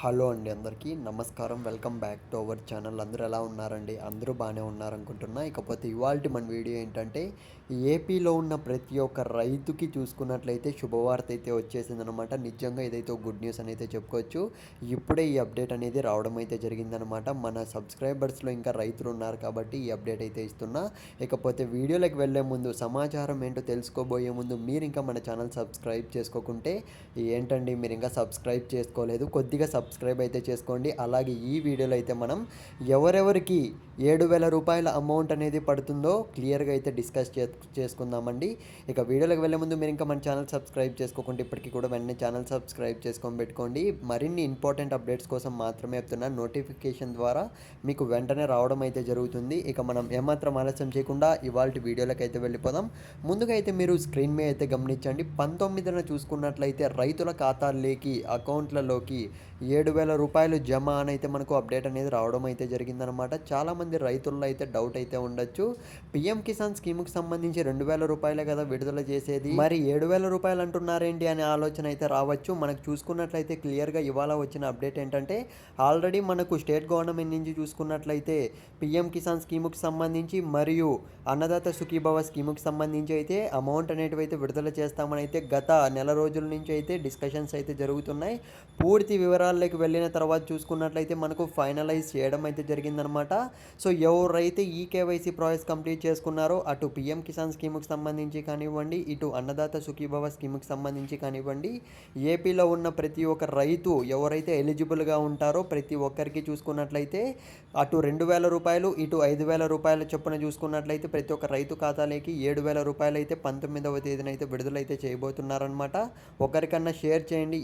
Hello అండి, అందరికీ నమస్కారం. Welcome back to our channel. అందరూ ఎలా ఉన్నారండి? అందరూ బాగానే ఉన్నారనుకుంటున్నా. ఇకపోతే ఇవాల్టి మన వీడియో ఏంటంటే, ఏపీలో ఉన్న ప్రతి ఒక్క రైతుకి చూసుకున్నట్లయితే శుభవార్త అయితే వచ్చేసిందనమాట. నిజంగా ఇదైతే ఒక గుడ్ న్యూస్ అని అయితే చెప్పుకోవచ్చు. ఇప్పుడే ఈ అప్డేట్ అనేది రావడం అయితే జరిగిందనమాట. మన సబ్స్క్రైబర్స్లో ఇంకా రైతులు ఉన్నారు కాబట్టి ఈ అప్డేట్ అయితే ఇస్తున్నా. ఇకపోతే వీడియోలోకి వెళ్ళే ముందు సమాచారం ఏంటో తెలుసుకోబోయే ముందు మీరు ఇంకా మన ఛానల్ సబ్స్క్రైబ్ చేసుకోకుంటే ఏంటండి, మీరు ఇంకా సబ్స్క్రైబ్ చేసుకోలేదు, కొద్దిగా సబ్స్క్రైబ్ అయితే చేసుకోండి. అలాగే ఈ వీడియోలో అయితే మనం ఎవరెవరికి 7,000 రూపాయల అమౌంట్ అనేది పడుతుందో క్లియర్గా అయితే డిస్కస్ చేసుకుందామండి. ఇక వీడియోలోకి వెళ్ళే ముందు మీరు ఇంకా మన ఛానల్ సబ్స్క్రైబ్ చేసుకోకుంటే ఇప్పటికీ కూడా వెంటనే ఛానల్ సబ్స్క్రైబ్ చేసుకొని పెట్టుకోండి. మరిన్ని ఇంపార్టెంట్ అప్డేట్స్ కోసం మాత్రమే చెప్తున్నా. నోటిఫికేషన్ ద్వారా మీకు వెంటనే రావడం అయితే జరుగుతుంది. ఇక మనం ఏమాత్రం ఆలస్యం చేయకుండా ఇవాళ వీడియోలోకి అయితే వెళ్ళిపోదాం. ముందుగా అయితే మీరు స్క్రీన్ మీద అయితే గమనించండి. 19న చూసుకున్నట్లయితే రైతుల ఖాతాల్లోకి అకౌంట్లలోకి 7,000 రూపాయలు జమ అని అయితే మనకు అప్డేట్ అనేది రావడం అయితే జరిగిందనమాట. చాలామంది రైతుల్లో అయితే డౌట్ అయితే ఉండొచ్చు. పిఎం కిసాన్ స్కీమ్కి సంబంధించి 2,000 రూపాయలే కదా విడుదల చేసేది, మరి 7,000 రూపాయలు అంటున్నారేంటి అనే ఆలోచన అయితే రావచ్చు. మనకు చూసుకున్నట్లయితే క్లియర్గా ఇవాళ వచ్చిన అప్డేట్ ఏంటంటే, ఆల్రెడీ మనకు స్టేట్ గవర్నమెంట్ నుంచి చూసుకున్నట్లయితే పిఎం కిసాన్ స్కీమ్కి సంబంధించి మరియు అన్నదాత సుఖీభవ స్కీమ్కి సంబంధించి అయితే అమౌంట్ అనేటివి అయితే విడుదల చేస్తామని అయితే గత నెల రోజుల నుంచి అయితే డిస్కషన్స్ అయితే జరుగుతున్నాయి. పూర్తి వివరాల్లోకి వెళ్ళిన తర్వాత చూసుకున్నట్లయితే మనకు ఫైనలైజ్ చేయడం అయితే జరిగిందనమాట. సో ఎవరైతే ఈ కేవైసీ ప్రాసెస్ కంప్లీట్ చేసుకున్నారో అటు పిఎం కిసాన్ స్కీమ్కి సంబంధించి కానివ్వండి, ఇటు అన్నదాత సుఖీభవ స్కీమ్కి సంబంధించి కానివ్వండి, ఏపీలో ఉన్న ప్రతి ఒక్క రైతు ఎవరైతే ఎలిజిబుల్గా ఉంటారో ప్రతి ఒక్కరికి చూసుకున్నట్లయితే అటు 2,000 రూపాయలు ఇటు 5,000 రూపాయల చొప్పున చూసుకున్నట్లయితే ప్రతి ఒక్క రైతు ఖాతాలోకి 7,000 రూపాయలు అయితే 19వ తేదీన అయితే విడుదలైతే చేయబోతున్నారనమాట. ఒకరికన్నా షేర్ చేయండి.